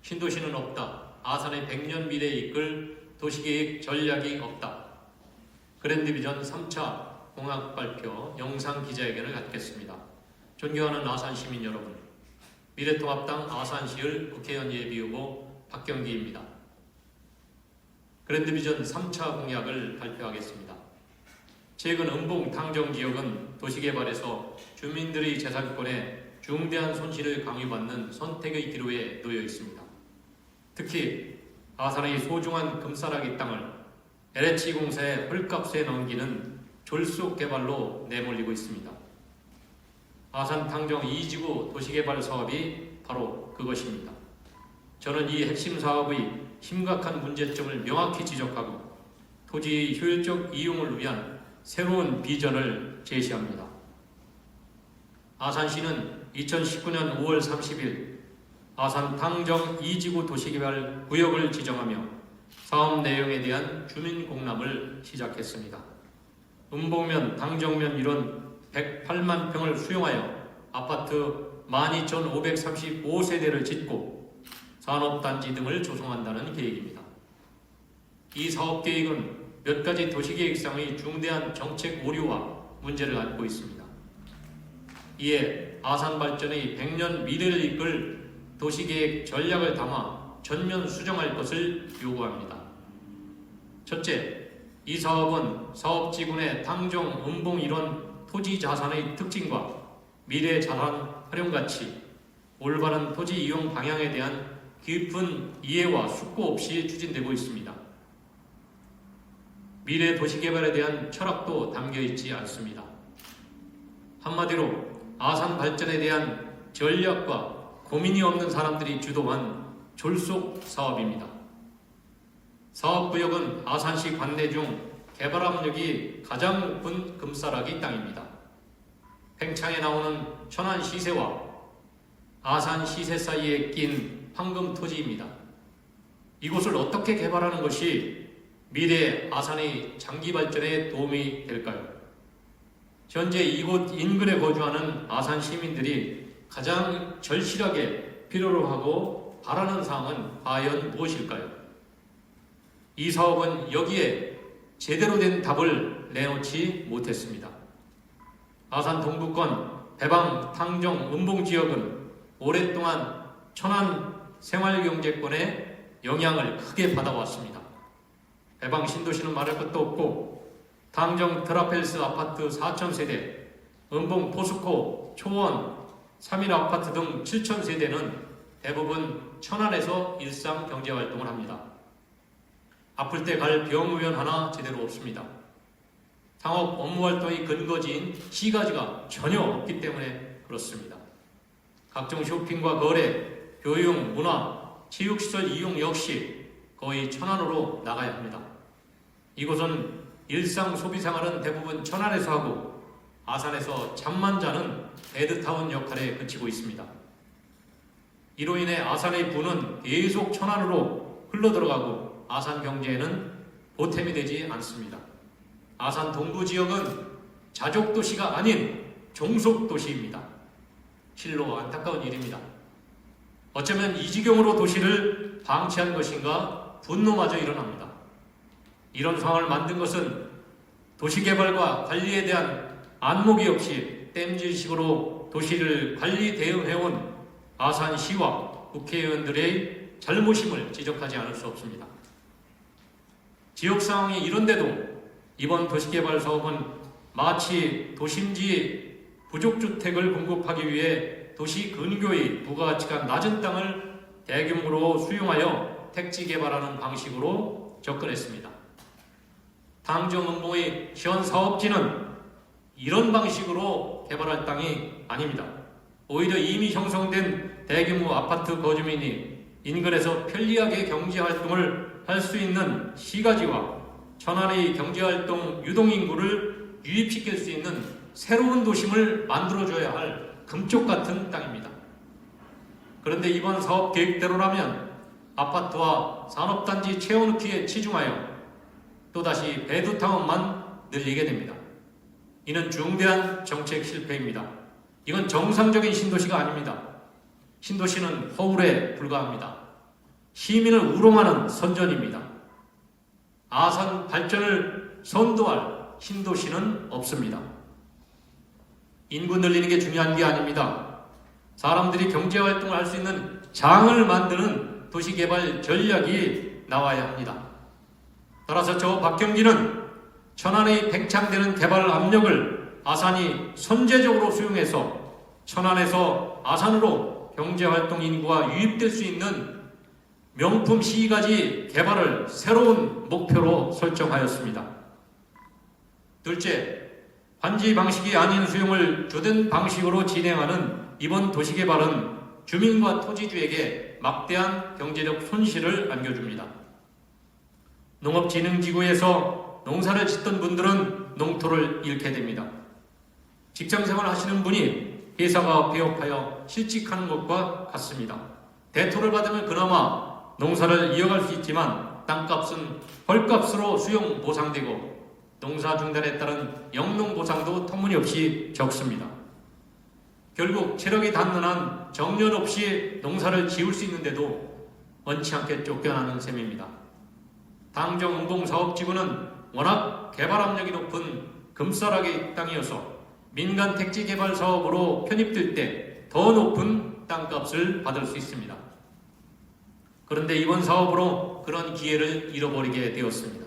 신도시는 없다. 아산의 100년 미래에 이끌 도시계획 전략이 없다. 그랜드비전 3차 공약 발표 영상 기자회견을 갖겠습니다. 존경하는 아산 시민 여러분, 미래통합당 아산시을 국회의원 예비후보 박경기입니다. 그랜드비전 3차 공약을 발표하겠습니다. 최근 은봉 탕정지역은 도시개발에서 주민들의 재산권에 중대한 손실을 강요받는 선택의 기로에 놓여 있습니다. 특히 아산의 소중한 금싸라기 땅을 LH공사의 헐값에 넘기는 졸속 개발로 내몰리고 있습니다. 아산 탕정 2지구 도시개발 사업이 바로 그것입니다. 저는 이 핵심 사업의 심각한 문제점을 명확히 지적하고 토지의 효율적 이용을 위한 새로운 비전을 제시합니다. 아산시는 2019년 5월 30일 아산 탕정 2지구 도시개발 구역을 지정하며 사업 내용에 대한 주민 공람을 시작했습니다. 은봉면, 당정면 일원 108만 평을 수용하여 아파트 12,535세대를 짓고 산업단지 등을 조성한다는 계획입니다. 이 사업계획은 몇 가지 도시계획상의 중대한 정책 오류와 문제를 안고 있습니다. 이에 아산 발전의 100년 미래를 이끌 도시계획 전략을 담아 전면 수정할 것을 요구합니다. 첫째, 이 사업은 사업지군의 탕정, 은봉 일원 토지 자산의 특징과 미래 자산 활용 가치, 올바른 토지 이용 방향에 대한 깊은 이해와 숙고 없이 추진되고 있습니다. 미래 도시개발에 대한 철학도 담겨 있지 않습니다. 한마디로 아산 발전에 대한 전략과 고민이 없는 사람들이 주도한 졸속 사업입니다. 사업구역은 아산시 관내 중 개발 압력이 가장 높은 금싸라기 땅입니다. 팽창에 나오는 천안 시세와 아산 시세 사이에 낀 황금 토지입니다. 이곳을 어떻게 개발하는 것이 미래 아산의 장기 발전에 도움이 될까요? 현재 이곳 인근에 거주하는 아산 시민들이 가장 절실하게 필요로 하고 바라는 사항은 과연 무엇일까요? 이 사업은 여기에 제대로 된 답을 내놓지 못했습니다. 아산 동부권 배방, 탕정, 은봉 지역은 오랫동안 천안 생활경제권의 영향을 크게 받아왔습니다. 배방 신도시는 말할 것도 없고 탕정 트라펠스 아파트 4,000세대, 은봉 포스코, 초원, 3일 아파트 등 7,000세대는 대부분 천안에서 일상 경제활동을 합니다. 아플 때 갈 병의원 하나 제대로 없습니다. 상업 업무활동의 근거지인 시가지가 전혀 없기 때문에 그렇습니다. 각종 쇼핑과 거래, 교육, 문화, 체육시설 이용 역시 거의 천안으로 나가야 합니다. 이곳은 일상 소비생활은 대부분 천안에서 하고 아산에서 잠만 자는 배드타운 역할에 그치고 있습니다. 이로 인해 아산의 부는 계속 천안으로 흘러들어가고 아산 경제에는 보탬이 되지 않습니다. 아산 동부 지역은 자족도시가 아닌 종속도시입니다. 실로 안타까운 일입니다. 어쩌면 이 지경으로 도시를 방치한 것인가 분노마저 일어납니다. 이런 상황을 만든 것은 도시개발과 관리에 대한 안목이 없이 땜질식으로 도시를 관리 대응해온 아산시와 국회의원들의 잘못임을 지적하지 않을 수 없습니다. 지역 상황이 이런데도 이번 도시개발 사업은 마치 도심지 부족주택을 공급하기 위해 도시 근교의 부가가치가 낮은 땅을 대규모로 수용하여 택지 개발하는 방식으로 접근했습니다. 탕정 은봉의 현 사업지는 이런 방식으로 개발할 땅이 아닙니다. 오히려 이미 형성된 대규모 아파트 거주민이 인근에서 편리하게 경제활동을 할 수 있는 시가지와 천안의 경제활동 유동인구를 유입시킬 수 있는 새로운 도심을 만들어줘야 할 금쪽 같은 땅입니다. 그런데 이번 사업 계획대로라면 아파트와 산업단지 채워넣기에 치중하여 또다시 배드타운만 늘리게 됩니다. 이는 중대한 정책 실패입니다. 이건 정상적인 신도시가 아닙니다. 신도시는 허울에 불과합니다. 시민을 우롱하는 선전입니다. 아산 발전을 선도할 신도시는 없습니다. 인구 늘리는 게 중요한 게 아닙니다. 사람들이 경제활동을 할 수 있는 장을 만드는 도시개발 전략이 나와야 합니다. 따라서 저 박경진은 천안에 팽창되는 개발 압력을 아산이 선제적으로 수용해서 천안에서 아산으로 경제활동 인구가 유입될 수 있는 명품 시가지 개발을 새로운 목표로 설정하였습니다. 둘째, 환지 방식이 아닌 수용을 주된 방식으로 진행하는 이번 도시개발은 주민과 토지주에게 막대한 경제적 손실을 안겨줍니다. 농업진흥지구에서 농사를 짓던 분들은 농토를 잃게 됩니다. 직장생활 하시는 분이 회사가 폐업하여 실직하는 것과 같습니다. 대토를 받으면 그나마 농사를 이어갈 수 있지만 땅값은 헐값으로 수용 보상되고 농사 중단에 따른 영농 보상도 터무니없이 적습니다. 결국 체력이 단단한 정년 없이 농사를 지을 수 있는데도 원치 않게 쫓겨나는 셈입니다. 당정 은봉사업지구는 워낙 개발 압력이 높은 금싸라기 땅이어서 민간 택지 개발 사업으로 편입될 때 더 높은 땅값을 받을 수 있습니다. 그런데 이번 사업으로 그런 기회를 잃어버리게 되었습니다.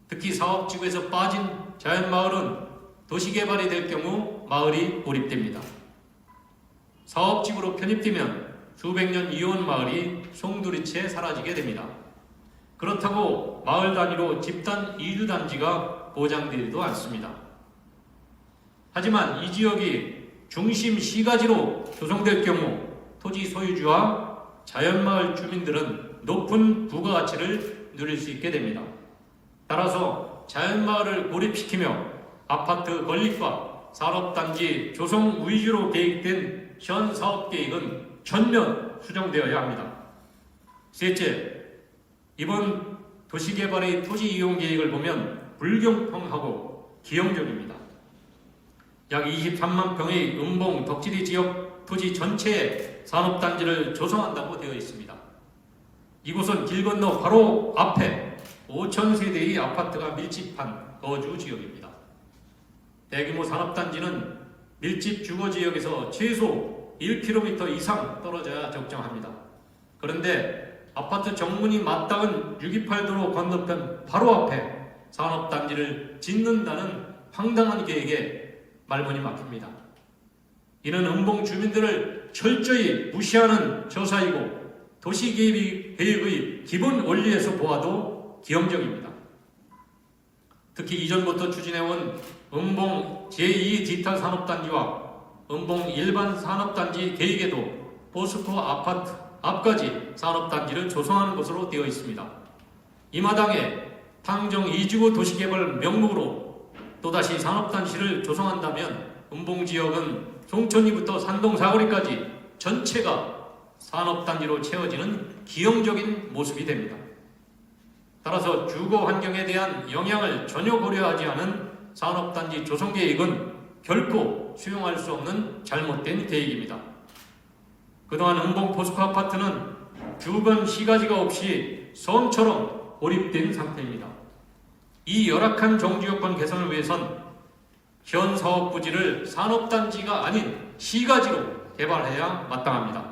특히 사업지구에서 빠진 자연마을은 도시개발이 될 경우 마을이 고립됩니다. 사업지구로 편입되면 수백 년 이어온 마을이 송두리째 사라지게 됩니다. 그렇다고 마을 단위로 집단 이주단지가 보장되지도 않습니다. 하지만 이 지역이 중심 시가지로 조성될 경우 토지 소유주와 자연마을 주민들은 높은 부가가치를 누릴 수 있게 됩니다. 따라서 자연마을을 고립시키며 아파트 건립과 산업단지 조성 위주로 계획된 현 사업계획은 전면 수정되어야 합니다. 셋째, 이번 도시개발의 토지 이용 계획을 보면 불공평하고 기형적입니다. 약 23만 평의 은봉 덕지리 지역 토지 전체에 산업단지를 조성한다고 되어 있습니다. 이곳은 길 건너 바로 앞에 5천 세대의 아파트가 밀집한 거주 지역입니다. 대규모 산업단지는 밀집 주거지역에서 최소 1km 이상 떨어져야 적정합니다. 그런데 아파트 정문이 맞닿은 628도로 건너편 바로 앞에 산업단지를 짓는다는 황당한 계획에 말문이 막힙니다. 이는 은봉 주민들을 철저히 무시하는 저사이고 도시계획의 기본 원리에서 보아도 기형적입니다. 특히 이전부터 추진해온 은봉 제2 디지털 산업단지와 은봉 일반 산업단지 계획에도 포스코 아파트 앞까지 산업단지를 조성하는 것으로 되어 있습니다. 이 마당에 당정 2주구 도시개발 명목으로 또다시 산업단지를 조성한다면 은봉지역은 송천리부터 산동 사거리까지 전체가 산업단지로 채워지는 기형적인 모습이 됩니다. 따라서 주거 환경에 대한 영향을 전혀 고려하지 않은 산업단지 조성 계획은 결코 수용할 수 없는 잘못된 계획입니다. 그동안 은봉 포스코 아파트는 주변 시가지가 없이 섬처럼 고립된 상태입니다. 이 열악한 정주여건 개선을 위해선 현 사업 부지를 산업단지가 아닌 시가지로 개발해야 마땅합니다.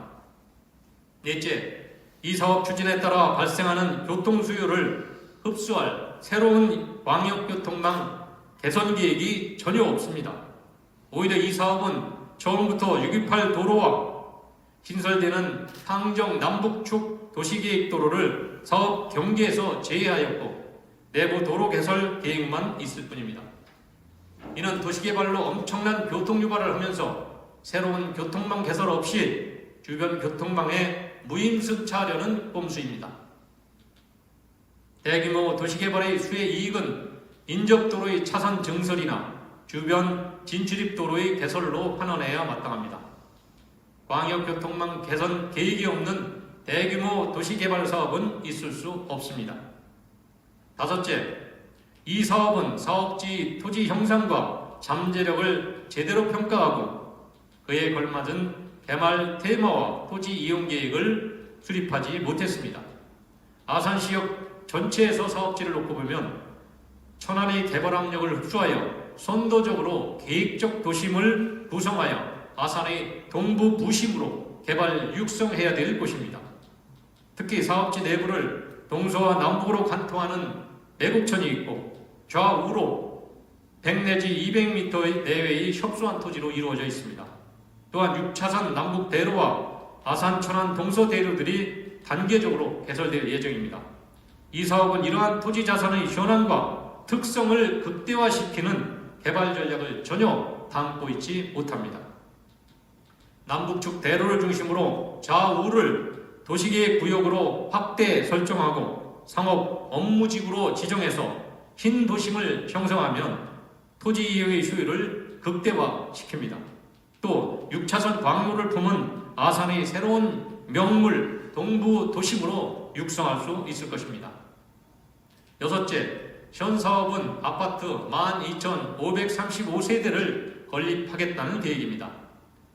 넷째, 이 사업 추진에 따라 발생하는 교통 수요를 흡수할 새로운 광역교통망 개선 계획이 전혀 없습니다. 오히려 이 사업은 처음부터 628 도로와 신설되는 항정 남북축 도시계획도로를 사업 경계에서 제외하였고 내부 도로 개설 계획만 있을 뿐입니다. 이는 도시개발로 엄청난 교통 유발을 하면서 새로운 교통망 개설 없이 주변 교통망에 무임승차하려는 꼼수입니다. 대규모 도시개발의 수혜 이익은 인접도로의 차선 증설이나 주변 진출입도로의 개설로 환원해야 마땅합니다. 광역교통망 개선 계획이 없는 대규모 도시개발 사업은 있을 수 없습니다. 다섯째, 이 사업은 사업지 토지 형상과 잠재력을 제대로 평가하고 그에 걸맞은 개발 테마와 토지 이용 계획을 수립하지 못했습니다. 아산시역 전체에서 사업지를 놓고 보면 천안의 개발 압력을 흡수하여 선도적으로 계획적 도심을 구성하여 아산의 동부 부심으로 개발 육성해야 될 곳입니다. 특히 사업지 내부를 동서와 남북으로 관통하는 매곡천이 있고 좌우로 100 내지 200m 내외의 협소한 토지로 이루어져 있습니다. 또한 6차선 남북 대로와 아산 천안 동서 대로들이 단계적으로 개설될 예정입니다. 이 사업은 이러한 토지 자산의 현황과 특성을 극대화시키는 개발 전략을 전혀 담고 있지 못합니다. 남북측 대로를 중심으로 좌우를 도시계획 구역으로 확대 설정하고 상업 업무지구로 지정해서 흰 도심을 형성하면 토지 이용의 효율을 극대화시킵니다. 또 6차선 광로를 품은 아산의 새로운 명물 동부 도심으로 육성할 수 있을 것입니다. 여섯째, 현 사업은 아파트 12,535세대를 건립하겠다는 계획입니다.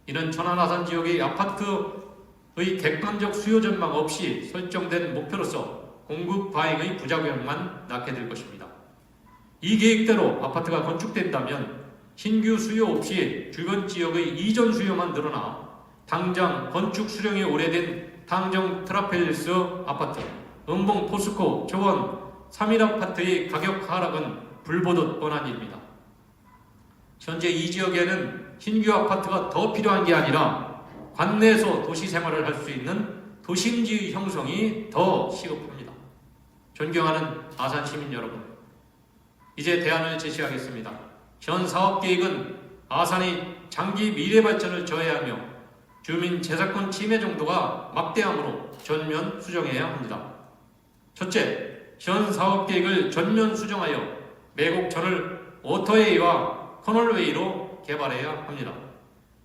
이는 천안 아산 지역의 아파트의 객관적 수요 전망 없이 설정된 목표로서 공급 과잉의 부작용만 낳게 될 것입니다. 이 계획대로 아파트가 건축된다면 신규 수요 없이 주변 지역의 이전 수요만 늘어나 당장 건축 수령이 오래된 당정 트라펠리스 아파트, 음봉 포스코, 조원 3일 아파트의 가격 하락은 불보듯 뻔한 일입니다. 현재 이 지역에는 신규 아파트가 더 필요한 게 아니라 관내에서 도시 생활을 할 수 있는 도심지의 형성이 더 시급합니다. 존경하는 아산 시민 여러분, 이제 대안을 제시하겠습니다. 현 사업계획은 아산의 장기 미래 발전을 저해하며 주민 재산권 침해 정도가 막대하므로 전면 수정해야 합니다. 첫째, 현 사업계획을 전면 수정하여 매곡천을 워터웨이와 커널웨이로 개발해야 합니다.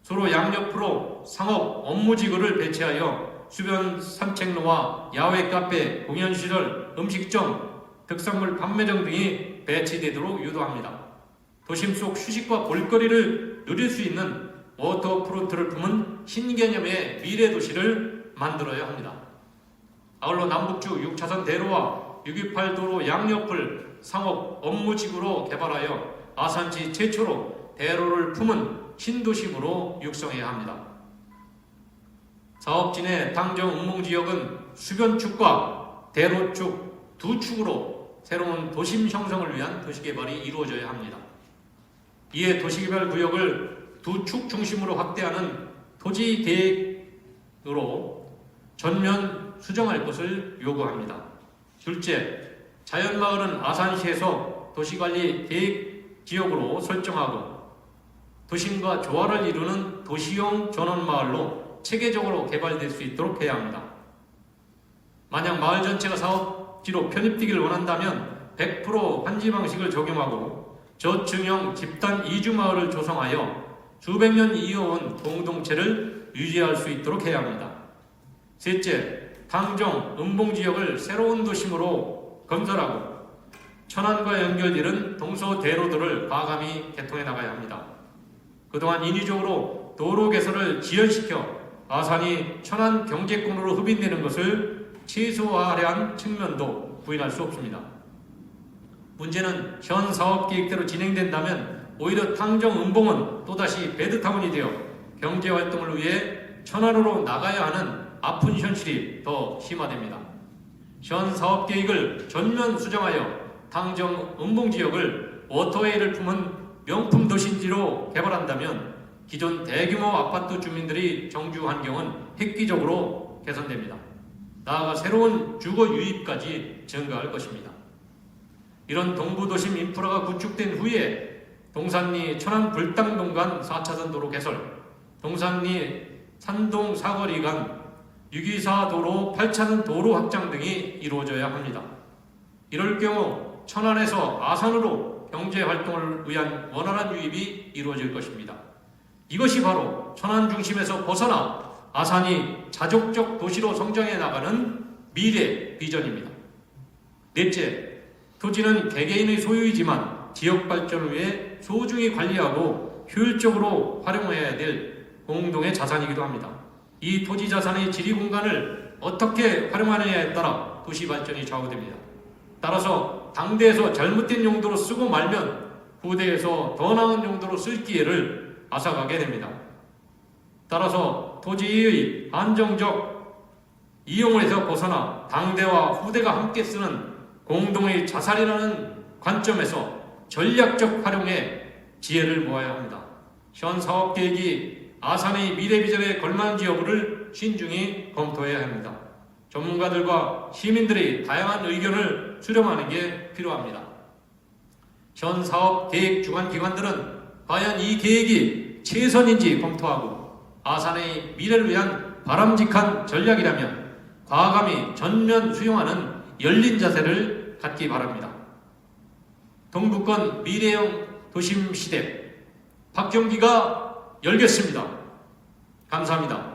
서로 양옆으로 상업 업무지구를 배치하여 주변 산책로와 야외 카페, 공연시설, 음식점, 특산물 판매점 등이 배치되도록 유도합니다. 도심 속 휴식과 볼거리를 누릴 수 있는 워터프론트를 품은 신개념의 미래도시를 만들어야 합니다. 아울러 남북주 6차선 대로와 628도로 양옆을 상업 업무지구로 개발하여 아산시 최초로 대로를 품은 신도심으로 육성해야 합니다. 사업진의 당정 음봉지역은 수변축과 대로축 두 축으로 새로운 도심 형성을 위한 도시개발이 이루어져야 합니다. 이에 도시개발 구역을 두 축 중심으로 확대하는 토지계획으로 전면 수정할 것을 요구합니다. 둘째, 자연마을은 아산시에서 도시관리 계획 지역으로 설정하고 도심과 조화를 이루는 도시형 전원마을로 체계적으로 개발될 수 있도록 해야 합니다. 만약 마을 전체가 사업지로 편입되기를 원한다면 100% 환지 방식을 적용하고 저층형 집단 이주마을을 조성하여 수백 년 이어온 공동체를 유지할 수 있도록 해야 합니다. 셋째, 당정, 음봉지역을 새로운 도심으로 건설하고 천안과 연결되는 동서대로들을 과감히 개통해 나가야 합니다. 그동안 인위적으로 도로 개설을 지연시켜 아산이 천안 경제권으로 흡인되는 것을 최소화하려는 측면도 부인할 수 없습니다. 문제는 현 사업계획대로 진행된다면 오히려 당정 음봉은 또다시 배드타운이 되어 경제활동을 위해 천안으로 나가야 하는 아픈 현실이 더 심화됩니다. 현 사업계획을 전면 수정하여 당정 음봉지역을 워터웨이를 품은 명품 도심지로 개발한다면 기존 대규모 아파트 주민들의 정주 환경은 획기적으로 개선됩니다. 나아가 새로운 주거 유입까지 증가할 것입니다. 이런 동부도심 인프라가 구축된 후에 동산리 천안 불당동 간 4차선 도로 개설, 동산리 산동 사거리 간 624도로 8차선 도로 확장 등이 이루어져야 합니다. 이럴 경우 천안에서 아산으로 경제활동을 위한 원활한 유입이 이루어질 것입니다. 이것이 바로 천안 중심에서 벗어나 아산이 자족적 도시로 성장해 나가는 미래 비전입니다. 넷째, 토지는 개개인의 소유이지만 지역 발전을 위해 소중히 관리하고 효율적으로 활용해야 될 공동의 자산이기도 합니다. 이 토지 자산의 지리 공간을 어떻게 활용하느냐에 따라 도시 발전이 좌우됩니다. 따라서 당대에서 잘못된 용도로 쓰고 말면 후대에서 더 나은 용도로 쓸 기회를 앗아가게 됩니다. 따라서 토지의 안정적 이용에서 벗어나 당대와 후대가 함께 쓰는 공동의 자산이라는 관점에서 전략적 활용에 지혜를 모아야 합니다. 현 사업계획이 아산의 미래 비전에 걸맞는지 여부를 신중히 검토해야 합니다. 전문가들과 시민들의 다양한 의견을 수렴하는 게 필요합니다. 현 사업 계획 주관 기관들은 과연 이 계획이 최선인지 검토하고 아산의 미래를 위한 바람직한 전략이라면 과감히 전면 수용하는 열린 자세를 갖기 바랍니다. 동북권 미래형 도심 시대 박경기가 열겠습니다. 감사합니다.